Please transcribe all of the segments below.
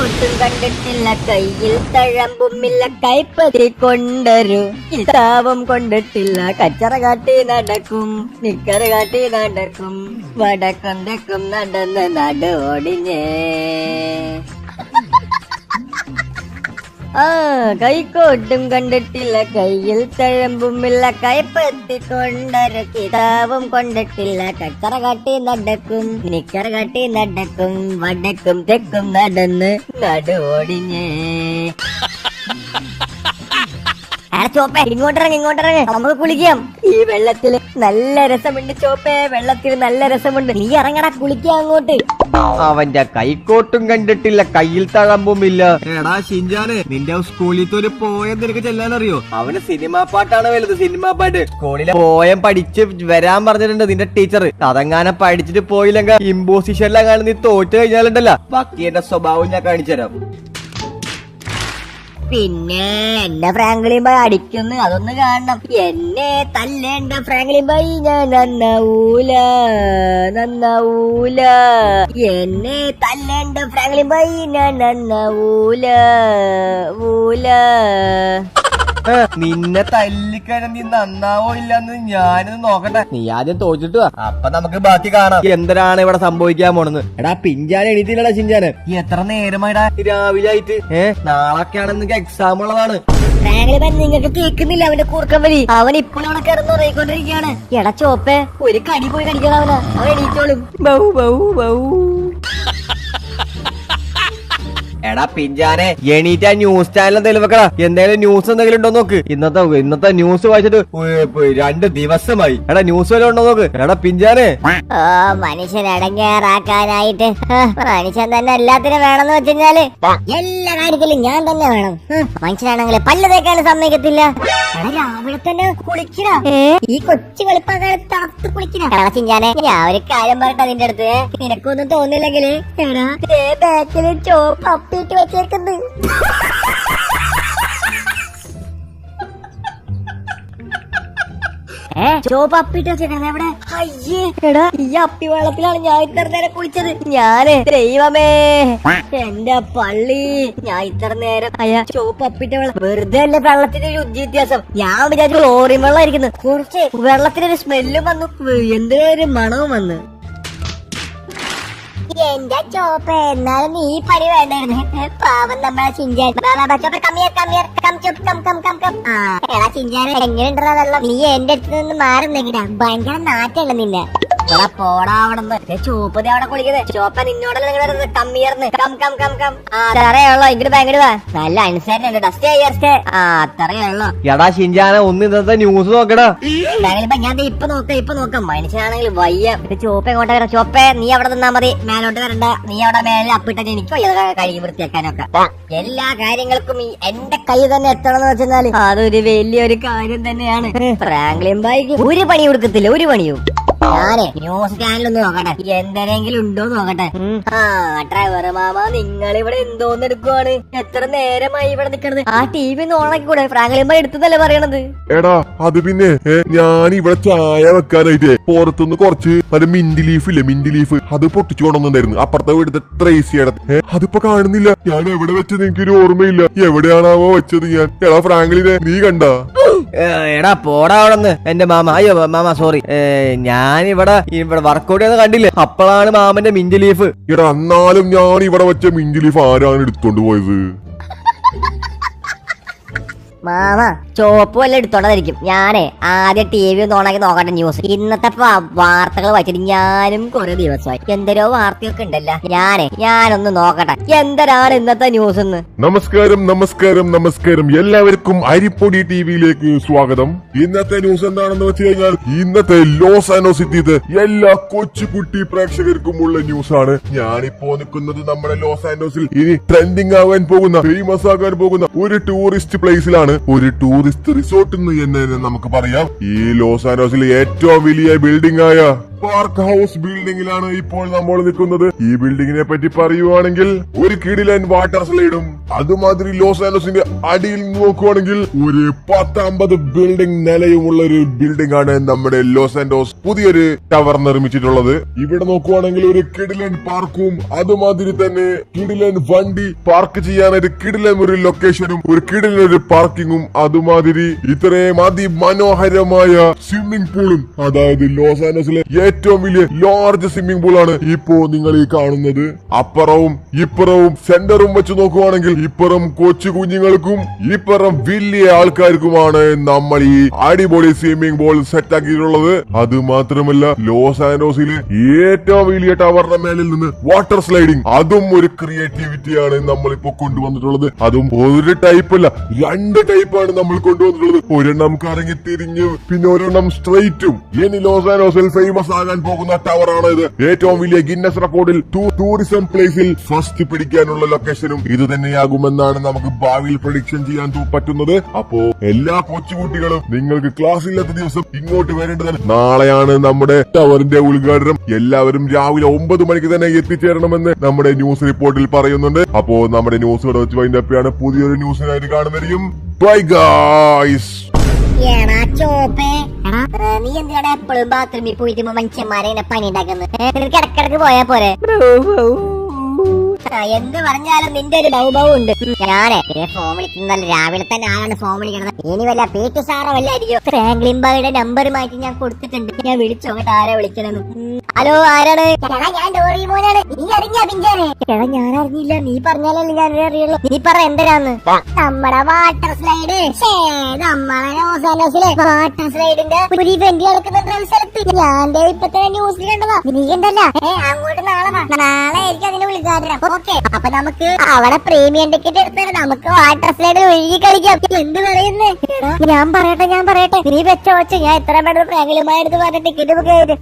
കൈക്കോട്ടും കണ്ടിട്ടില്ല, കയ്യിൽ തഴമ്പുമില്ല, കൈപ്പത്തി കൊണ്ടൊരു കിതാബും കൊണ്ടിട്ടില്ല, കച്ചറ കാട്ടി നടക്കും, നിക്കറ കാട്ടി നടക്കും, വടക്കും തെക്കും നടന്ന് നട ഓടിഞ്ഞേ. കൈക്കോട്ടും കണ്ടിട്ടില്ല, കയ്യിൽ തഴമ്പുമില്ല, കൈപ്പത്തി കൊണ്ടൊരു കിതാബും കൊണ്ടിട്ടില്ല, കച്ചറ കാട്ടി നടക്കും, നിക്കറ കാട്ടി നടക്കും, വടക്കും തെക്കും നടന്ന് നട ഓടിഞ്ഞേ. ചോപ്പേ ഇങ്ങോട്ടിറങ്ങി നമുക്ക് കുളിക്കാം. ഈ വെള്ളത്തില് നല്ല രസമുണ്ട് ചോപ്പേ, വെള്ളത്തിൽ നല്ല രസമുണ്ട്. നീ ഇറങ്ങടാ കുളിക്കാം അങ്ങോട്ട്. അവന്റെ കൈക്കോട്ടും കണ്ടിട്ടില്ല, കയ്യിൽ തഴമ്പുമില്ല. എടാ ഷിൻജാനെ, നിന്റെ സ്കൂളിൽ തോല് പോയം നിനക്ക് ചെല്ലാനറിയോ? അവന് സിനിമാ പാട്ടാണ് വലുത്, സിനിമാ പാട്ട്. സ്കൂളിലെ പോയം പഠിച്ച് വരാൻ പറഞ്ഞിട്ടുണ്ട് നിന്റെ ടീച്ചർ. അതെങ്ങാനെ പഠിച്ചിട്ട് പോയില്ലെങ്കിൽ ഇമ്പോസിഷനിലെങ്ങാനും നീ തോറ്റു കഴിഞ്ഞാലുണ്ടല്ലോ ബാക്കി എന്റെ സ്വഭാവം ഞാൻ കാണിച്ചുതരാം. പിന്നെ എന്നെ ഫ്രാങ്ക്ലിൻ ബോയ് അടിക്കുന്നു, അതൊന്ന് കാണണം. എന്നെ തല്ലേണ്ട ഫ്രാങ്ക്ലിൻ ബോയ് ഞാൻ നന്നാവൂല. എന്നെ തല്ലേണ്ട ഫ്രാങ്ക്ലിൻ ബോയ് ഞാൻ നന്നാവൂല. നിന്നെ തല്ലിക്കഴിഞ്ഞ നീ നന്നാവോ ഇല്ലെന്ന് ഞാനൊന്ന് നോക്കട്ടെ. നീ ആദ്യം തോറ്റിട്ട് വാ, അപ്പൊ നമുക്ക് ബാക്കി കാണാം എന്തിനാണ് ഇവിടെ സംഭവിക്കാൻ പോണെന്ന്. എടാ പിഞ്ചാൻ എണീറ്റില്ലടാ ചിഞ്ചാന്. എത്ര നേരമായിടാ രാവിലെ ആയിട്ട്? നാളൊക്കെയാണ് നിങ്ങൾക്ക് എക്സാം ഉള്ളതാണ്. നിങ്ങൾക്ക് കേൾക്കുന്നില്ല അവന്റെ കൂർക്കം വലി? അവൻ ഇപ്പോഴും അവിടെ കിടന്നുറങ്ങിക്കൊണ്ടിരിക്കുകയാണ്. എടാ ചോപ്പേ, ഒരു കടി പോയി കടിക്കണം അവന്, അവൻ എണീറ്റോളും. Bow bow bow. എടാ പിഞ്ചാനെ, എണീറ്റ് ആ ന്യൂസ് ചാനൽ എന്തെങ്കിലും വെക്കടാ. എന്തെങ്കിലും ന്യൂസ് എന്തെങ്കിലും ഉണ്ടോ നോക്ക്. ഇന്നത്തെ ന്യൂസ് വായിച്ചിട്ട് 2 ദിവസമായി. എടാ ന്യൂസ് വല്ലതും ഉണ്ടോ നോക്ക്. എടാ പിഞ്ചാനെ. മനുഷ്യൻ അടങ്ങേറാക്കാനായിട്ട് മനുഷ്യൻ തന്നെ എല്ലാത്തിനും വേണമെന്ന് വെച്ചാല് എല്ലാ കാര്യത്തിലും ഞാൻ തന്നെ വേണം. മനുഷ്യനാണെങ്കിൽ പല്ല് തേക്കാനും സമ്മതിക്കത്തില്ല. രാവിലെ തന്നെ കുളിക്കണ, ഈ കൊച്ചു വെളുപ്പക്കാലത്ത് തണുത്ത് കുളിക്കണ. ചിഞ്ചാനെ, ഞാൻ ഒരു കാര്യം പറയട്ടെ നിന്റെ അടുത്ത്. നിനക്കൊന്നും തോന്നില്ലെങ്കില് എടാ ബാക്കില് ചോപ്പ് അപ്പിട്ട് വെച്ചേക്കുന്നത്. ചോപ്പ് അപ്പിട്ട് വെച്ചേക്കുന്നത് എവിടെ? അയ്യേ എടാ, ഈ അപ്പി വെള്ളത്തിലാണ് ഞാൻ ഇത്ര നേരം കുളിച്ചത്. ഞാന് ദൈവമേ എന്റെ പള്ളി, ഞാൻ ഇത്ര നേരം ചോപ്പ് അപ്പിട്ട വെള്ളം വെറുതെ അല്ലേ. വെള്ളത്തിന്റെ ഒരു വ്യത്യാസം. ഞാൻ വിചാരിച്ചു ക്ലോറിൻ വെള്ളം ആയിരിക്കുന്നു. കുറച്ച് വെള്ളത്തിനൊരു സ്മെല്ലും വന്നു, എന്തൊരു മണവും വന്നു. എന്റെ ചോപ്പ്, എന്നാലും നീ പണി വേണ്ടായിരുന്നു. പാവം നമ്മളെ ചിഞ്ചാൻ. എടാ ചിഞ്ചാൻ, എങ്ങനെയുണ്ടാ വെള്ളം? നീ എന്റെ അടുത്ത് നിന്ന് മാറുന്നെങ്കിലാ ഭയങ്കര നാറ്റല്ല നിന്നെ. പോടാ അവിടെ ചോപ്പ് അവിടെ കുളിക്കുന്നത്. ചോപ്പ നിന്നോടല്ലോ കമ്മിയർന്ന് അത്രയുള്ളോ. ഇങ്ങോട്ട് ഭയങ്കര നല്ല അനുസരണ ഡസ്റ്റ് അത്രയുള്ളോ. എടാ ഷിൻജാനെ, ഒന്ന് ഇന്നത്തെ ന്യൂസ് നോക്കടാ. ഞാൻ ഇപ്പൊ നോക്കാം. മനുഷ്യനാണെങ്കിൽ വയ്യ. ചോപ്പ എങ്ങോട്ട് വരാം? ചോപ്പേ, നീ അവിടെ നിന്നാ മതി, മേലോട്ട് വരണ്ട. നീ അവിടെ മേലെ അപ്പിട്ട എനിക്ക് കഴുകി വൃത്തിയാക്കാനൊക്കെ. എല്ലാ കാര്യങ്ങൾക്കും എന്റെ കൈ തന്നെ എത്തണമെന്ന് വെച്ചാല് അതൊരു വലിയൊരു കാര്യം തന്നെയാണ്. ഫ്രാങ്ക്ലിൻ ബോയ്ക്ക് ഒരു പണി കൊടുക്കത്തില്ല, ഒരു പണിയും. ഞാനേ ന്യൂസ് ചാനലൊന്ന് നോക്കട്ടെ, എന്തെങ്കിലും ഉണ്ടോ നോക്കട്ടെ. ഡ്രൈവർ മാമ, നിങ്ങൾ ഇവിടെ എന്തോന്ന് എടുക്കുവാണ്? എത്ര നേരമായി ഇവിടെ നിക്കണത്? ആ TV ഒന്ന് ഓണാക്കി കൂടെ? ഫ്രാങ്ക്ലിൻ ബോയ് എടുത്തതല്ലേ പറയണത്? എടാ അത് പിന്നെ ഞാൻ ഇവിടെ ചായ വെക്കാനായിട്ട് പുറത്തുനിന്ന് കുറച്ച് മറ്റേ മിന്റ് ലീഫ് ഇല്ലേ, മിന്റ് ലീഫ് അത് പൊട്ടിച്ചു കൊണ്ടുവന്നിട്ടുണ്ടായിരുന്നു. അപ്പുറത്തെ വീടുത്തെ ട്രേസിയുടെ. അതിപ്പോ കാണുന്നില്ല. ഞാൻ എവിടെ വെച്ചത് എനിക്കൊരു ഓർമ്മയില്ല. എവിടെയാണാവോ വെച്ചത് ഞാൻ. എടാ ഫ്രാങ്ക്ലിനെ, നീ കണ്ടാ? എടാ പോടാ അവിടെ എന്റെ മാമ. അയ്യോ മാമ സോറി, ഞാനിവിടെ വർക്കൗട്ട് ചെയ്ത് കണ്ടില്ലേ, അപ്പോഴാണ് മാമന്റെ മിന്റ് ലീഫ്. എടാ എന്നാലും ഞാൻ ഇവിടെ വെച്ച മിന്റ് ലീഫ് ആരാണ് എടുത്തോണ്ട് പോയത്? മാമ ചോപ്പ് വല്ല എടുത്തോണ്ടായിരിക്കും. ഞാനേ ആദ്യം TV ഒന്ന് ഓണാക്കി നോക്കട്ടെ ന്യൂസ്. ഇന്നത്തെ വാർത്തകൾ വായിച്ചിട്ട് ഞാനും കുറെ ദിവസമായി. എന്തരോ വാർത്തയൊക്കെ ഉണ്ടല്ലോ. ഞാനൊന്ന് നോക്കട്ടെ എന്തരാണ് ഇന്നത്തെ ന്യൂസ് എന്ന്. നമസ്കാരം എല്ലാവർക്കും അരിപ്പൊടി TVയിലേക്ക് സ്വാഗതം. ഇന്നത്തെ ന്യൂസ് എന്താണെന്ന് വെച്ച് കഴിഞ്ഞാൽ, ഇന്നത്തെ ലോസ് ആൻഡോസ് സിറ്റിയിലെ എല്ലാ കൊച്ചുകുട്ടി പ്രേക്ഷകർക്കുമുള്ള ന്യൂസ് ആണ്. ഞാനിപ്പോ നിൽക്കുന്നത് നമ്മുടെ ലോസ് ആൻഡോസിൽ ഇനി ട്രെൻഡിങ് ആവാൻ പോകുന്ന, ഫേമസ് ആകാൻ പോകുന്ന ഒരു ടൂറിസ്റ്റ് പ്ലേസിലാണ്. ഒരു ടൂറിസ്റ്റ് റിസോർട്ട് എന്ന് തന്നെ നമുക്ക് പറയാം. ഈ ലോസ് ആൻഡോസിലെ ഏറ്റവും വലിയ ബിൽഡിംഗ് ആയ പാർക്ക് ഹൗസ് ബിൽഡിംഗിലാണ് ഇപ്പോൾ നമ്മൾ നിൽക്കുന്നത്. ഈ ബിൽഡിങ്ങിനെ പറ്റി പറയുവാണെങ്കിൽ ഒരു കിടിലൻ വാട്ടർ സ്ലൈഡും അതുമാതിരി ലോസ് ആൻഡോസിന്റെ അടിയിൽ നോക്കുവാണെങ്കിൽ ഒരു 10-50 ബിൽഡിംഗ് നിലയുമുള്ള ഒരു ബിൽഡിംഗ് ആണ് നമ്മുടെ ലോസ് ആൻഡോസ് പുതിയൊരു ടവർ നിർമ്മിച്ചിട്ടുള്ളത്. ഇവിടെ നോക്കുവാണെങ്കിൽ ഒരു കിടിലൻ പാർക്കും അതുമാതിരി തന്നെ കിടിലൻ വണ്ടി പാർക്ക് ചെയ്യാനായിട്ട് കിടിലൻ ഒരു ലൊക്കേഷനും ഒരു കിടിലൻ ഒരു പാർക്കിങ്ങും അതുമാതിരി ഇത്രയും അതിമനോഹരമായ സ്വിമ്മിംഗ് പൂളും, അതായത് ലോസ് ആൻഡോസിലെ ഏറ്റവും വലിയ ലാർജ് സ്വിമ്മിംഗ് പൂളാണ് ഇപ്പോ നിങ്ങൾ ഈ കാണുന്നത്. അപ്പുറവും ഇപ്പുറവും സെന്ററും വെച്ച് നോക്കുവാണെങ്കിൽ ഇപ്പുറം കൊച്ചു കുഞ്ഞുങ്ങൾക്കും ഇപ്പുറം വലിയ ആൾക്കാർക്കുമാണ് നമ്മൾ ഈ അടിപൊളി സ്വിമ്മിംഗ് പൂൾ സെറ്റ് ആക്കിയിട്ടുള്ളത്. അത് മാത്രമല്ല ലോസ് ആൻഡോസിലെ ഏറ്റവും വലിയ ടവറിന്റെ മേലിൽ നിന്ന് വാട്ടർ സ്ലൈഡിംഗ്, അതും ഒരു ക്രിയേറ്റിവിറ്റിയാണ് നമ്മളിപ്പോ കൊണ്ടുവന്നിട്ടുള്ളത്. അതും ഒരു ടൈപ്പ് അല്ല, 2 ടൈപ്പാണ് നമ്മൾ കൊണ്ടുവന്നിട്ടുള്ളത്. ഒരെണ്ണം കറങ്ങി തിരിഞ്ഞ് പിന്നെ ഒരെണ്ണം സ്ട്രെയിറ്റും. ഇനി ലോസ് ആൻഡോസിൽ ഫേമസ് ആകാൻ പോകുന്ന ടവറാണ് ഇത്. ഏറ്റവും വലിയ ഗിന്നസ് റെക്കോർഡിൽ ടൂറിസം പ്ലേസിൽ ഫസ്റ്റ് പിടിക്കാനുള്ള ലൊക്കേഷനും ഇത് തന്നെയാകുമെന്നാണ് നമുക്ക് ഭാവിയിൽ പ്രഡിക്ഷൻ ചെയ്യാൻ പറ്റുന്നത്. അപ്പോ എല്ലാ കൊച്ചുകുട്ടികളും നിങ്ങൾക്ക് ക്ലാസ് ഇല്ലാത്ത ദിവസം ഇങ്ങോട്ട് വരേണ്ടതാണ്. നാളെയാണ് നമ്മുടെ ടവറിന്റെ ഉദ്ഘാടനം. എല്ലാവരും രാവിലെ 9 മണിക്ക് തന്നെ എത്തിച്ചേരണമെന്ന് നമ്മുടെ ന്യൂസ് റിപ്പോർട്ടിൽ പറയുന്നുണ്ട്. അപ്പോ നമ്മുടെ ന്യൂസ് ഇവിടെ വെച്ച് വൈൻഡപ്പിയാണ്. പുതിയൊരു ന്യൂസിനായിട്ട് കാണുന്നവരെയും ബൈ ഗായ്സ്. എടാ ചോപ്പേ, നീ എന്തിനാണ് എപ്പോഴും ബാത്റൂമിൽ പോയിട്ട് മനുഷ്യന്മാരെ ഇങ്ങനെ പണി ഉണ്ടാക്കുന്നത്? നിനക്ക് ഇടക്കിടക്ക് പോയാ പോരെ? എന്ത് പറഞ്ഞാലും നിന്റെ ഒരു ബൗബൗ ഉണ്ട്. ഞാനേ ഫോൺ വിളിക്കുന്നല്ല, രാവിലെ തന്നെ ആരാണ് ഫോൺ വിളിക്കണത്? ഇനി വല്ല പീറ്റു സാറോ വല്ലായിരിക്കും. ഫ്രാങ്ക്ലിൻ ബായുടെ നമ്പർ മാറ്റി ഞാൻ കൊടുത്തിട്ടുണ്ട്. ഞാൻ വിളിച്ചു നോക്കട്ടെ ആരാ വിളിക്കണെന്ന്. ഹലോ, ആരാണ്? ഞാൻ ഡോറിമോനാണ്. നീ അറിഞ്ഞ പിഞ്ചാനെ? എടാ ഞാൻ അറിഞ്ഞില്ല, നീ പറഞ്ഞാലല്ലേ ഞാൻ അറിയുള്ളൂ. നീ പറ എന്തിനാന്ന്? നമ്മുടെ വാട്ടർ സ്ലൈഡ്, നമ്മുടെ ലോസ് ആൻഡോസിലെ വാട്ടർ സ്ലൈഡിന്റെ ഒരു ഇവന്റ് നടക്കുന്നുണ്ട് സ്ഥലത്ത്. ഞാൻ ഇപ്പൊ തന്നെ ന്യൂസിൽ കണ്ടതാ. നീ കണ്ടല്ല? അങ്ങോട്ട് നാളെ ആയിരിക്കും അതിന് വിളിക്കാറ്. ഓക്കെ, അപ്പൊ നമുക്ക് അവിടെ പ്രീമിയം ടിക്കറ്റ് എടുത്തിട്ട് നമുക്ക് വാട്ടർ സ്ലൈഡിൽ ഒഴുകി കളിക്കാം. എന്ത് പറയുന്നേ? ഞാൻ പറയട്ടെ നീ വെച്ചോ. ഞാൻ എത്ര പെട്ടെന്ന് ഫ്രാങ്ക്ലിനുമായി എടുത്ത് പറഞ്ഞ ടിക്കറ്റ് ബുക്ക് ചെയ്ത്.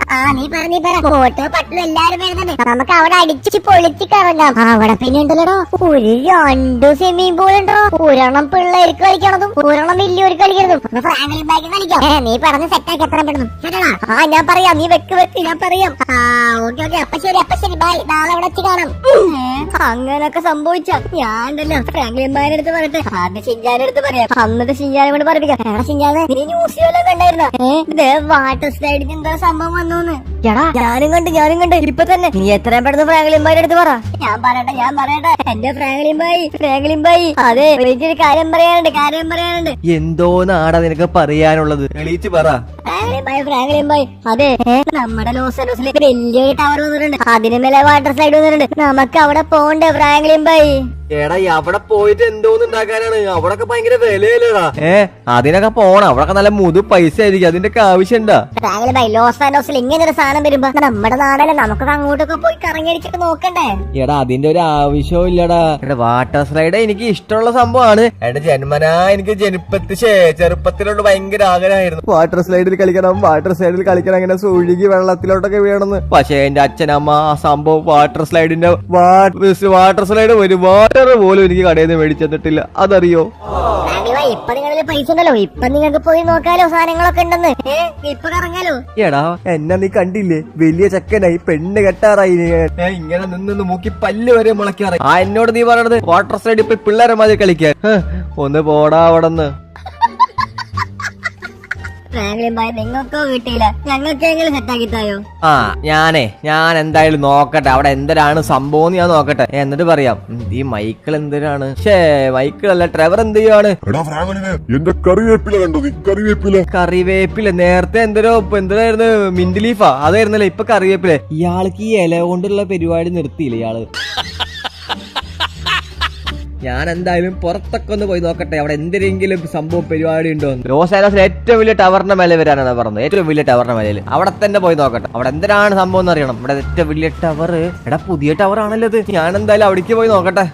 നീ പറ ഫോട്ടോ പട്ടിലും എല്ലാരും വരുന്നുണ്ട്. നമുക്ക് അവിടെ അടിച്ച് പൊളിച്ച് കറങ്ങാം. അവിടെ പിന്നെ ഉണ്ടല്ലോ ഒരു 2 സ്വിമ്മിംഗ് പൂൾ ഉണ്ടോ. ഒരെണ്ണം പിള്ളേർക്ക് കളിക്കണതും ഒരെണ്ണം വലിയവർക്ക് കളിക്കണതും. ഫ്രാങ്ക്ലിൻ ബാഗ് കളിക്കാം. നീ പറഞ്ഞ് സെറ്റാക്കി എത്ര പെട്ടെന്ന്. ഞാൻ പറയാം, നീ വെക്ക് ഞാൻ പറയാം. ഓക്കെ, അപ്പൊ ശരി ബൈ. നാളെ അവിടെ വെച്ച് കാണാം. അങ്ങനൊക്കെ സംഭവിച്ച ഞാനുണ്ടല്ലോ ഫ്രാങ്ക്ലിൻമാരുടെ അടുത്ത് പറയട്ടെ, ആദ്യം ഷിൻജാന്റെ അടുത്ത് പറയാം. എന്നിട്ട് ഷിൻജാനെ കൊണ്ട് പറയിപ്പിക്കാം. എടാ ഷിൻജാനെ, നീ ന്യൂസ് കണ്ടായിരുന്നോ വാട്ടർ സ്ലൈഡിന് എന്താ സംഭവം വന്നൂന്ന്? എടാ ഞാനും കണ്ട് ഇപ്പൊ തന്നെ. നീ എത്രയും പെട്ടെന്ന് ഫ്രാങ്ക്ലിൻമാരുടെ അടുത്ത് പറ. ഞാൻ പറയട്ടെ എന്റെ ഫ്രാങ്ക്ലിൻ ബായി, അതെ എനിക്കൊരു കാര്യം പറയാനുണ്ട്. എന്തോന്നാടാ നിനക്ക് പറയാനുള്ളത്? എണീച്ച് പറ. ഫ്രാങ്ക്ലിൻ ബായി, അതെ നമ്മുടെ ലോസ് ആൻഡോസിൽ വലിയൊരു ടവർ വന്നിട്ടുണ്ട്. അതിന് മേലെ വാട്ടർ സ്ലൈഡ് വന്നിട്ടുണ്ട്. നമുക്ക് അവിടെ പോണ്ടേ ഫ്രാങ്ക്ലിൻ ബായി? എടാ അവിടെ പോയിട്ട് എന്തോന്ന് ഉണ്ടാക്കാനാണ്? അവിടൊക്കെ ഭയങ്കര വിലയല്ലേടാ. അതിനൊക്കെ പോണം. അവിടൊക്കെ നല്ല മുതു പൈസ ആയിരിക്കും. അതിന്റെ ഒക്കെ ആവശ്യമുണ്ടാ? ഫ്രാങ്ക്ലിൻ ബായി, ലോസ് ആൻഡോസിൽ ഇങ്ങനെ ഒരു സാധനം വരുമ്പോ നമ്മുടെ നാടല്ലേ, നമുക്കൊക്കെ അങ്ങോട്ടൊക്കെ പോയി കറങ്ങിയടിച്ചിട്ട് നോക്കണ്ടേ? എടാ അതിന്റെ ഒരു ആവശ്യവും ഇല്ലടാ. എടാ വാട്ടർ സ്ലൈഡ് എനിക്ക് ഇഷ്ടമുള്ള സംഭവമാണ്. എന്റെ ജന്മനാ എനിക്ക് ചെറുപ്പത്തിലോട്ട് ഭയങ്കര ആഗ്രഹമായിരുന്നു വാട്ടർ സ്ലൈഡിൽ കളിക്കണം അങ്ങനെ ഒഴുകി വെള്ളത്തിലോട്ടൊക്കെ വീണെന്ന്. പക്ഷെ എന്റെ അച്ഛനമ്മ ആ സംഭവം വാട്ടർ സ്ലൈഡിന്റെ വാട്ടർ സ്ലൈഡ് ഒരുപാട് പോലും എനിക്ക് കടയിൽ നിന്ന് മേടിച്ചെന്നിട്ടില്ല. അതറിയോ? ഇപ്പൊ നിങ്ങളിൽ പൈസ ഉണ്ടല്ലോ, ഇപ്പൊ നിങ്ങൾക്ക് പോയി നോക്കാലോ, സാധനങ്ങളൊക്കെ ഉണ്ടെന്ന്. ഇപ്പൊ കറങ്ങാലോ. എടാ എന്നെ നീ കണ്ടില്ലേ? വലിയ ചെക്കനായി, പെണ്ണ് കെട്ടാറായി. ഇങ്ങനെ നിന്ന് മൂക്കി പല്ല് വരെ മുളയ്ക്കാറായി. എന്നോട് നീ പറയണത് വാട്ടർ സ്ലൈഡ് ഇപ്പൊ പിള്ളേരെ മാതിരി കളിക്കാൻ? ഒന്ന് പോടാ അവിടെന്ന്. ഫ്രാങ്ക്ലിൻ ബായ്, നിങ്ങൾക്കോ കിട്ടിയില്ല, ഞങ്ങൾക്കെങ്കിലും സെറ്റാക്കി തായോ? ഞാൻ എന്തായാലും നോക്കട്ടെ അവിടെ എന്തിനാണ് സംഭവം. ഞാൻ നോക്കട്ടെ, എന്നിട്ട് പറയാം. ഈ മൈക്കിൾ എന്തിനാണ്? മൈക്കിളല്ല, ട്രെവർ എന്ത് ചെയ്യാണ്? എന്റെ കറിവേപ്പില കണ്ടോ? കറിവേപ്പില നേരത്തെ എന്തിനായിരുന്നു? മിന്റ് ലീഫാ അതായിരുന്നല്ലേ. ഇപ്പൊ കറിവേപ്പില. ഇയാൾക്ക് ഈ ഇല കൊണ്ടുള്ള പരിപാടി നിർത്തിയില്ല ഇയാള്. ഞാൻ എന്തായാലും പുറത്തൊക്കെ ഒന്ന് പോയി നോക്കട്ടെ അവിടെ എന്തെങ്കിലും സംഭവം പരിപാടി ഉണ്ടോ. ലോസ് ആൻഡോസിലെ ഏറ്റവും വലിയ ടവറിന്റെ മേലെ വരാനാണ് പറഞ്ഞത്. ഏറ്റവും വലിയ ടവറിന്റെ മേലയിൽ അവിടെ തന്നെ പോയി നോക്കട്ടെ അവിടെ എന്തിനാണ് സംഭവം എന്ന് അറിയണം. ഇവിടെ ഏറ്റവും വലിയ ടവർ, എടാ പുതിയ ടവർ ആണല്ലോ ഇത്. ഞാൻ എന്തായാലും അവിടേക്ക് പോയി നോക്കട്ടെ.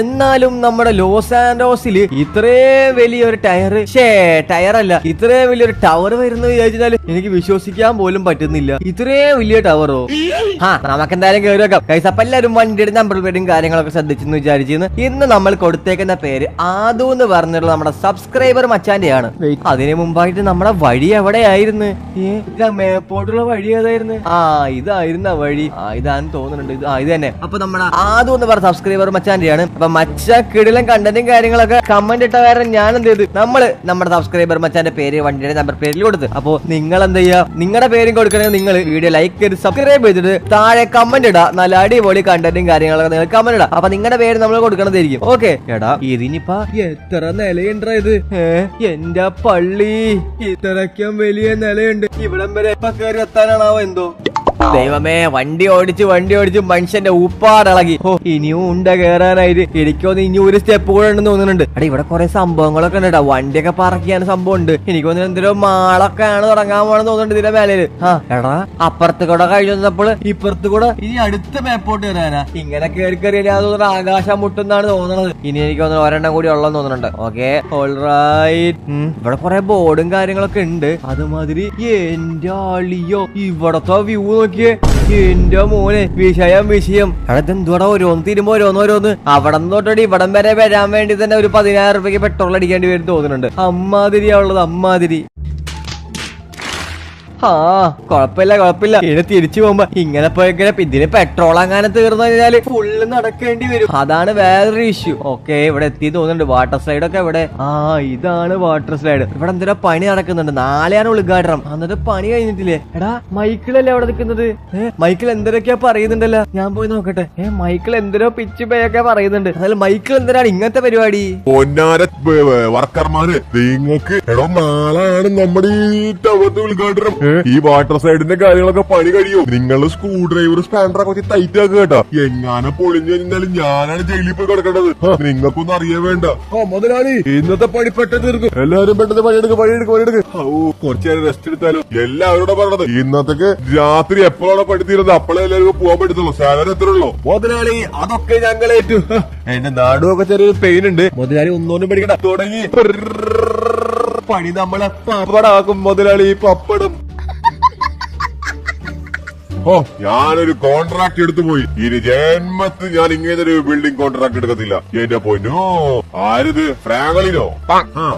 എന്നാലും നമ്മുടെ ലോസ് ആൻഡോസിൽ ഇത്രയും വലിയൊരു ടയറല്ല ഇത്രയും വലിയൊരു ടവർ വരുന്നത് വിചാരിച്ചാൽ എനിക്ക് വിശ്വസിക്കാൻ പോലും പറ്റുന്നില്ല. ഇത്രയും വലിയ ടവറോ? നമുക്ക് എന്തായാലും കയറി വെക്കാം ഗൈസ്. അപ്പൊ എല്ലാവരും വണ്ടിയുടെ നമ്പർ പ്ലേറ്റും കാര്യങ്ങളൊക്കെ ശ്രദ്ധിച്ചെന്ന് വിചാരിച്ചിരുന്നു. ഇന്ന് നമ്മൾ കൊടുത്തേക്കുന്ന പേര് ആദു എന്ന് പറഞ്ഞിട്ടുള്ള നമ്മുടെ സബ്സ്ക്രൈബർ മച്ചാന്റെയാണ്. അതിനു മുമ്പായിട്ട് നമ്മുടെ വഴി എവിടെയായിരുന്നു? മേപ്പോട്ടുള്ള വഴി ഏതായിരുന്നു? ഇതായിരുന്നു ആ വഴി. ഇതാന്ന് തോന്നുന്നുണ്ട്. ഇത് തന്നെ. അപ്പൊ നമ്മുടെ ആദു എന്ന് പറഞ്ഞ സബ്സ്ക്രൈബർ മച്ചാന്റെയാണ്. അപ്പൊ മച്ച കിടിലൻ കണ്ടന്റും കാര്യങ്ങളൊക്കെ കമന്റ് ഇട്ട കാരണം ഞാൻ എന്ത് ചെയ്ത് നമ്മുടെ സബ്സ്ക്രൈബർ മച്ചാന്റെ പേര് വണ്ടിയുടെ നമ്പർ പേരിൽ കൊടുത്ത്. അപ്പൊ നിങ്ങൾ എന്താ ചെയ്യാ? നിങ്ങളുടെ പേരും കൊടുക്കണമെങ്കിൽ നിങ്ങൾ വീഡിയോ ലൈക്ക് ചെയ്ത് സബ്സ്ക്രൈബ് ചെയ്തിട്ട് താഴെ കമന്റ് ഇടാ. നല്ല അടിപൊളി കണ്ടന്റും കാര്യങ്ങളൊക്കെ നിങ്ങൾ കമന്റ് ഇടാ. അപ്പൊ നിങ്ങളുടെ പേര് നമ്മൾ കൊടുക്കണതായിരിക്കും. ഓക്കെ എടാ, ഇതിനിപ്പ എത്ര നിലയുണ്ടാ ഇത്? എന്റെ പള്ളി, ഇത്രയ്ക്കും വലിയ നിലയുണ്ട്. ഇവിടം വരെ എപ്പ കയറി എത്താനാണാവോ എന്തോ. ദൈവമേ, വണ്ടി ഓടിച്ച് മനുഷ്യന്റെ ഊപ്പാടിളകി. ഇനിയും ഉണ്ട കേറാനായിട്ട്. എനിക്കൊന്ന് ഇനി ഒരു സ്റ്റെപ്പ് കൂടെ ഉണ്ടെന്ന് തോന്നുന്നുണ്ട്. എടാ, ഇവിടെ കുറെ സംഭവങ്ങളൊക്കെ ഉണ്ട്. വണ്ടിയൊക്കെ പറക്കിയാൻ സംഭവം ഉണ്ട്. എനിക്ക് തോന്നുന്നു എന്തെല്ലോ മാളൊക്കെ ആണ് തുടങ്ങാൻ പോണെന്ന് തോന്നുന്നുണ്ട് ഇതിന്റെ മേലേല്. എടാ, അപ്പുറത്ത് കൂടെ കഴിഞ്ഞപ്പോൾ ഇപ്പുറത്ത് കൂടെ ഇനി അടുത്ത മേപ്പോട്ട് കയറാനാ. ഇങ്ങനെ കയറി കയറിയാൽ തോന്നുന്നു ആകാശം മുട്ടുന്നാണ് തോന്നുന്നത്. ഇനി എനിക്ക് തോന്നുന്നു ഒരെണ്ണം കൂടി ഉള്ളെന്ന് തോന്നുന്നുണ്ട്. Okay, alright. ഇവിടെ കുറെ ബോർഡും കാര്യങ്ങളൊക്കെ ഉണ്ട്. അതുമാതിരി എന്റെ ആളിയോ ഇവിടത്തെ വ്യൂ നോക്കിയേ. എന്റെ മോനെ, വിഷയം. അതെന്തോടാ ഓരോന്ന് തീരുമ്പോ ഓരോന്ന്. അവിടെ നിന്ന് തൊട്ടടി ഇവിടം വരെ വരാൻ വേണ്ടി തന്നെ ഒരു 10,000 രൂപയ്ക്ക് പെട്രോൾ അടിക്കേണ്ടി വരും തോന്നുന്നുണ്ട്. അമ്മാതിരിയാ ഉള്ളത്, അമ്മാതിരി. കുഴപ്പമില്ല. ഇനി തിരിച്ചു പോകുമ്പോ ഇങ്ങനെ പോയിങ്ങനെ ഇതിന് പെട്രോൾ അങ്ങനെ തീർന്നു കഴിഞ്ഞാല് ഫുള്ള് നടക്കേണ്ടി വരും. അതാണ് വേറൊരു ഇഷ്യൂ. ഓക്കെ, ഇവിടെ എത്തി തോന്നുന്നുണ്ട്. വാട്ടർ സ്ലൈഡ് ഒക്കെ ഇവിടെ. ഇതാണ് വാട്ടർ സ്ലൈഡ്. ഇവിടെ എന്തെങ്കിലും പണി നടക്കുന്നുണ്ട്. നാളെയാണ് ഉദ്ഘാടനം. എന്നിട്ട് പണി കഴിഞ്ഞിട്ടില്ലേ? എടാ, മൈക്കിളല്ലേ അവിടെ നിൽക്കുന്നത്? മൈക്കിൾ എന്തൊക്കെയാ പറയുന്നുണ്ടല്ലോ. ഞാൻ പോയി നോക്കട്ടെ. മൈക്കിൾ എന്തിനോ പിച്ച് പേയൊക്കെ പറയുന്നുണ്ട്. അതിൽ മൈക്കിൾ എന്തിനാണ് ഇങ്ങനത്തെ പരിപാടി? വർക്കർമാര് നിങ്ങൾക്ക് എടോ, നാളാണ് നമ്മുടെ ഈ ടവറിന്റെ ഉദ്ഘാടനം. ഈ വാട്ടർ സൈഡിന്റെ കാര്യങ്ങളൊക്കെ പണി കഴിയോ? നിങ്ങൾ സ്ക്രൂ ഡ്രൈവർ സ്പാൻഡറൊക്കെ വെച്ച് ടൈറ്റ് ആക്കുക കേട്ടോ. എങ്ങാനും പൊളിഞ്ഞു കഴിഞ്ഞാലും ഞാനാണ് ജയിലിൽ പോയി കിടക്കേണ്ടത്. നിങ്ങൾക്കൊന്നും അറിയാൻ വേണ്ട. മുതലാളി, ഇന്നത്തെ പണി പെട്ടെന്ന് തീർക്കും. എല്ലാവരും പെട്ടെന്ന് പണിയെടുക്ക്. കുറച്ചു നേരം റെസ്റ്റ് എടുത്താലും. എല്ലാവരോടും പറഞ്ഞത് ഇന്നത്തേക്ക് രാത്രി എപ്പോഴാണ് പണി തീരുന്നത് അപ്പോഴേ എല്ലാവർക്കും പോകാൻ പറ്റത്തുള്ളൂ. സാലറി എത്ര ഉള്ളൂ? മുതലാളി, അതൊക്കെ ഞങ്ങളേറ്റു. എന്റെ നാടുമൊക്കെ ചെറിയൊരു പെയിൻ ഉണ്ട്. മുതലാളി ഒന്നോന്നും പഠിക്കണ്ട. തുടങ്ങി പണി നമ്മളെ പപ്പടാക്കും മുതലാളി. പപ്പടം. ഞാനൊരു കോൺട്രാക്ട് എടുത്തു പോയി. ഇനി ജന്മത്ത് ഞാൻ ഇങ്ങനെ ഒരു ബിൽഡിംഗ് കോൺട്രാക്ട് എടുക്കത്തില്ല. എന്റെ പൊന്നോ, ആരിത്? ഫ്രാങ്ക്ലിനോ?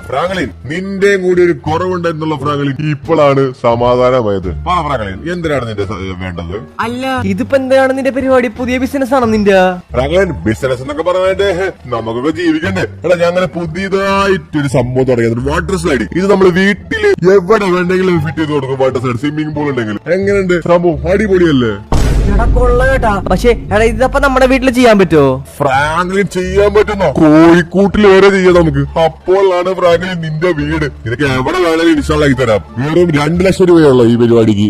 ഫ്രാങ്ക്ലിൻ, നിന്റെയും കൂടി ഒരു കുറവുണ്ടെന്നുള്ള ഫ്രാങ്ക്ലിൻ ഇപ്പോഴാണ് സമാധാനമായത്. ഫ്രാങ്ക്ലിൻ, എന്തിനാണ് നിന്റെ വേണ്ടത്? അല്ല, ഇതിപ്പോ എന്താണ് നിന്റെ പരിപാടി? പുതിയ ബിസിനസ് ആണോ നിന്റെ? ഫ്രാങ്ക്ലിൻ, ബിസിനസ് എന്നൊക്കെ പറഞ്ഞാൽ നമുക്കൊക്കെ ജീവിക്കണ്ടേ? എടാ, ഞങ്ങളെ പുതിയതായിട്ടൊരു സംഭവം തുടങ്ങിയത് വാട്ടർ സ്ലൈഡ്. ഇത് നമ്മൾ വീട്ടില് എവിടെ വേണ്ടെങ്കിലും ഫിറ്റ് ചെയ്ത് കൊടുക്കും. വാട്ടർ സ്ലൈഡ്, സ്വിമ്മിംഗ് പൂൾ ഉണ്ടെങ്കിൽ. എങ്ങനെയുണ്ട് സംഭവം? അടിപൊളിയല്ലേ? പക്ഷേ ഇതപ്പോ നമ്മുടെ വീട്ടിൽ ചെയ്യാൻ പറ്റുമോ? ഫ്രാങ്ക്ലിൻ, ചെയ്യാൻ പറ്റുന്നോ? കോഴിക്കൂട്ടിൽ വരെ ചെയ്യാം നമുക്ക്. അപ്പോഴാണ് ഫ്രാങ്ക്ലിൻ നിന്റെ വീട്. നിനക്ക് എവിടെ വേണമെങ്കിലും ഇൻസ്റ്റാളാക്കി തരാം. വെറും 2 ലക്ഷം രൂപയുള്ള ഈ പരിപാടിക്ക്.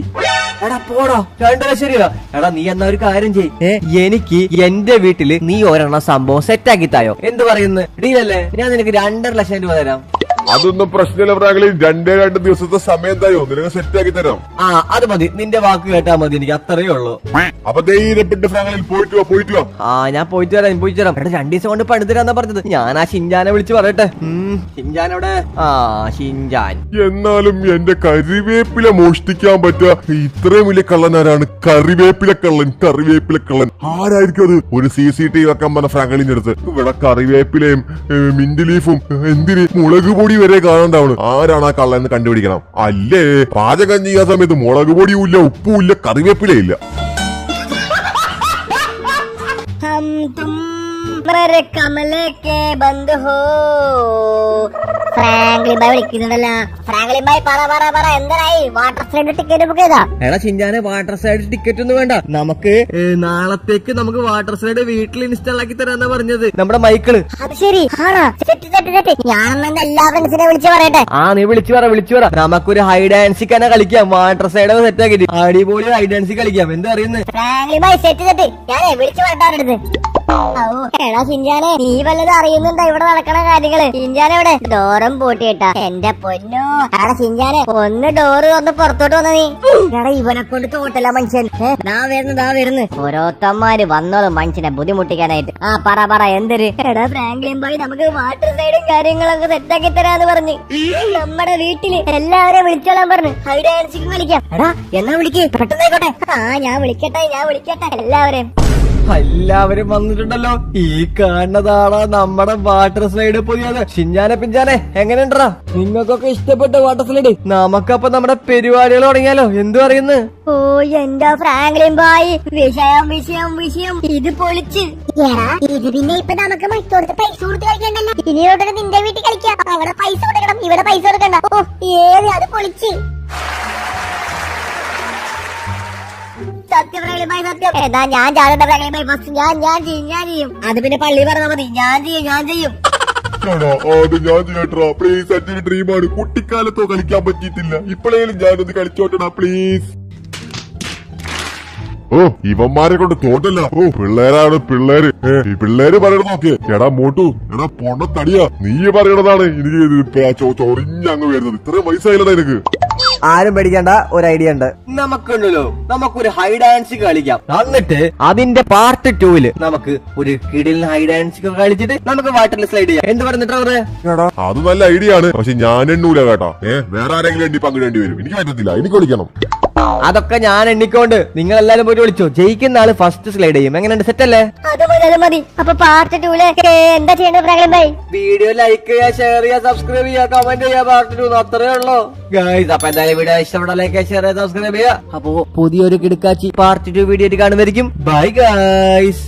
എടാ പോടോ, 2 ലക്ഷം രൂപ. എടാ, നീ എന്നാ ഒരു കാര്യം ചെയ്യ്. എനിക്ക് എന്റെ വീട്ടില് നീ ഒരെണ്ണം സംഭവം സെറ്റാക്കി തായോ? എന്ത് പറയുന്നു? ഡീലല്ലേ? ഞാൻ നിനക്ക് 2.5 ലക്ഷം രൂപ തരാം. അതൊന്നും പ്രശ്നമില്ല ഫ്രാങ്ക്ലിൻ. 2 ദിവസത്തെ സമയം തരോ, നിനക്ക് സെറ്റാക്കി തരാം. അത് മതി. നിന്റെ വാക്ക് കേട്ടാ മതി. എനിക്ക് അത്രയേ ഉള്ളൂ. അപ്പൊ ധൈര്യപ്പെട്ട് ഫ്രാങ്ക്ലിൻ പോയിട്ട് വാ. ഞാൻ പോയിട്ട് വരാം. എടാ, 2 ദിവസം കൊണ്ട് പണി തരാന്നാ പറഞ്ഞത്. ഞാൻ ആ ഷിൻജാനെ വിളിച്ച് പറയട്ടെ. ഷിൻജാൻ എവിടെ? ഷിൻജാൻ. എന്നാലും എന്റെ കരിവേപ്പില മോഷ്ടിക്കാൻ പറ്റുക ഇത്രയും വലിയ കള്ളനാരാണ്? കറിവേപ്പില കള്ളൻ ആരായിരിക്കും അത്? ഒരു CCTV വെക്കാൻ പറഞ്ഞ ഫ്രാങ്ക്ലിന്റെ അടുത്ത്. ഇവിടെ കറിവേപ്പിലയും മിന്റ് ലീഫും എന്തിന് മുളക് പൊടി വരെ കാണണ്ടാവണം. ആരാണ് ആ കള്ളൻ കണ്ടുപിടിക്കണം. അല്ലേ, പാചകം ചെയ്യാൻ സമയത്ത് മുളക് പൊടിയും ഇല്ല, ഉപ്പും ഇല്ല, കറിവേപ്പിലയില്ല. കമലൊക്കെ ബന്ധു ഹോ. ഫ്രാങ്ക്ലിൻ ഭായ് വിളിക്കുന്നുണ്ടല്ലോ. ഫ്രാങ്ക്ലിൻ ഭായ്, പറ എന്തായി? വാട്ടർ സ്ലൈഡ് ടിക്കറ്റ് ബുക്ക് ചെയ്താ? എടാ ഷിൻജാനെ, വാട്ടർ സ്ലൈഡ് ടിക്കറ്റ് ഒന്നും വേണ്ട. നമുക്ക് നാളത്തേക്ക് നമുക്ക് വാട്ടർ സ്ലൈഡ് വീട്ടിൽ ഇൻസ്റ്റാൾ ആക്കി തരാന്നാ പറഞ്ഞത് നമ്മുടെ മൈക്കിള്. അത് ശരി, ഞാൻ എല്ലാ ഫ്രണ്ട്സിനെ വിളിച്ചു പറയട്ടെ. നീ വിളിച്ചു പറ. നമുക്കൊരു ഹൈഡ് ആൻഡ് സീക്ക് തന്നെ കളിക്കാം. വാട്ടർ സ്ലൈഡ് സെറ്റ് ആക്കിട്ട് അടിപൊളി ഹൈഡ് ആൻഡ് സീക്ക് കളിക്കാം. എന്താ അറിയുന്നത്? ഫ്രാങ്ക്ലിൻ ഭായ്, സെറ്റ് ഞാൻ വിളിച്ചു പറയട്ടെ. എടാ ഷിൻജാനെ, നീ വല്ലതും അറിയുന്നുണ്ടോ ഇവിടെ നടക്കണ കാര്യങ്ങള്? ഷിൻജാനെവിടെ? ഡോറും പൂട്ടിയിട്ടാ. എന്റെ പൊന്നോ. എടാ ഷിൻജാനെ, ഒന്ന് ഡോറ് തുറന്ന് പുറത്തോട്ട് വന്ന നീ. എടാ ഇവനെ കൊണ്ട് തോട്ടല്ല മനുഷ്യൻ. ദാ വരുന്നു ഓരോരുത്തന്മാര് വന്നോളും മനുഷ്യനെ ബുദ്ധിമുട്ടിക്കാനായിട്ട്. പറ എന്തൊരു? എടാ ഫ്രാങ്ക്ലിൻ ബോയ് നമുക്ക് വാട്ടർ സൈഡും കാര്യങ്ങളൊക്കെ സെറ്റാക്കി തരാന്ന് പറഞ്ഞ് നമ്മുടെ വീട്ടില് എല്ലാവരെയും വിളിച്ചോളാൻ പറഞ്ഞു. ഹൈഡ് ആൻഡ് സീക്ക് കളിക്കാം. എടാ എന്നാ വിളിക്ക്, പെട്ടെന്നായിക്കോട്ടെ. ഞാൻ വിളിക്കട്ടെ എല്ലാവരെയും. എല്ലാവരും വന്നിട്ടുണ്ടല്ലോ. ഈ കാണുന്നതാണോ നമ്മുടെ വാട്ടർ സ്ലൈഡ് പുതിയത്? ഷിൻജാനെ പിഞ്ചാനെ എങ്ങനെയുണ്ടാ? നിങ്ങൾക്കൊക്കെ ഇഷ്ടപ്പെട്ട വാട്ടർ സ്ലൈഡ്? നമുക്കപ്പൊ നമ്മുടെ പരിപാടികൾ തുടങ്ങിയാലോ? എന്തു പറയുന്നു? ഓ എന്റെ ഫ്രാങ്ക്ലിൻ ബോയ്, വിഷയം ഇത് പൊളിച്ച്. ഇത് പിന്നെ ഇപ്പൊ നമുക്ക് മറ്റോടത്ത് പൈസ കൊടുത്ത് കളിക്കണ്ടല്ലോ. ഇനിയോട്ട് നിന്റെ വീട്ടിൽ കളിക്കാം. അവിടെ പൈസ കൊടുക്കണം, ഇവിടെ പൈസ കൊടുക്കണ്ട. ഓ ഏത് അത് പൊളിച്ച്. സത്യം സത്യം. എന്നാ ഞാൻ ഫസ്റ്റ് ഞാൻ ചെയ്യും. അത് പിന്നെ പള്ളി പറഞ്ഞാൽ മതി. ഞാൻ ചെയ്യും. അത് ഞാൻ ചെയ്യട്ടാ പ്ലീസ്. എന്റെ ഡ്രീമാണ്. കുട്ടിക്കാലത്തോ കളിക്കാൻ പറ്റിയിട്ടില്ല. ഇപ്പോഴേലും ഞാനൊന്ന് കളിച്ചോട്ടടാ പ്ലീസ്. ഓ ഇവന്മാരെ കൊണ്ട് തോട്ടല്ല. ഓ പിള്ളേരാണ് പിള്ളേര്. ഈ പിള്ളേര് പറയണത് നോക്കിയേ. എടാ മോട്ടു, എടാ പൊണ്ണ തടിയാ, നീ പറയണതാണ് എനിക്ക് ചൊറിഞ്ഞങ്ങ് വരുന്നത്. ഇത്രയും വയസ്സായില്ലടാ എനിക്ക്. ആരും പേടിക്കണ്ട, ഒരു ഐഡിയ ഉണ്ട്. നമുക്കുണ്ടല്ലോ, നമുക്കൊരു ഹൈഡ് ആൻഡ് സീക്ക് കളിക്കാം. എന്നിട്ട് അതിന്റെ പാർട്ട് 2 നമുക്ക് ഒരു കിടിൽ ഹൈഡ് ആൻഡ് സീക്ക് കളിച്ചിട്ട് നമുക്ക് വാട്ടറിൽ സ്ലൈഡ് ചെയ്യാം. എന്ത് പറഞ്ഞിട്ടാ? അത് നല്ല ഐഡിയ ആണ്. പക്ഷെ ഞാൻ എണ്ണൂല കേട്ടോ. വേറെ ആരെങ്കിലും എണ്ണി പങ്കിടേണ്ടി വരും. എനിക്ക് പറ്റത്തില്ല, എനിക്ക് കളിക്കണം. അതൊക്കെ ഞാൻ എണ്ണിക്കൊണ്ട് നിങ്ങൾ എല്ലാരും പോയിട്ട് വിളിച്ചോ. ജയിക്കുന്ന ആള് ഫസ്റ്റ് സ്ലൈഡ് ചെയ്യും. എങ്ങനെയുണ്ട്? സെറ്റ് അല്ലേ? അത് മതി. അപ്പൊ പാർട്ട് 2 എന്താ ചെയ്യേണ്ടത് ഫ്രാങ്ക്ലിൻ ബോയ്? വീഡിയോ ലൈക്ക് ചെയ്യുക, ഷെയർ ചെയ്യുക, സബ്സ്ക്രൈബ് ചെയ്യുക, കമന്റ് ചെയ്യുക. പാർട്ട് 2 അത്രേ ഉള്ളൂ ഗൈസ്. അപ്പൊ എന്തായാലും വീഡിയോ ഇഷ്ടപ്പെട്ട ലൈക്ക്, ഷെയർ ചെയ്യുക, സബ്സ്ക്രൈബ് ചെയ്യുക. അപ്പൊ പുതിയൊരു കിടക്കാച്ചി പാർട്ട് 2 വീഡിയോ കാണുമായിരിക്കും. Bye guys.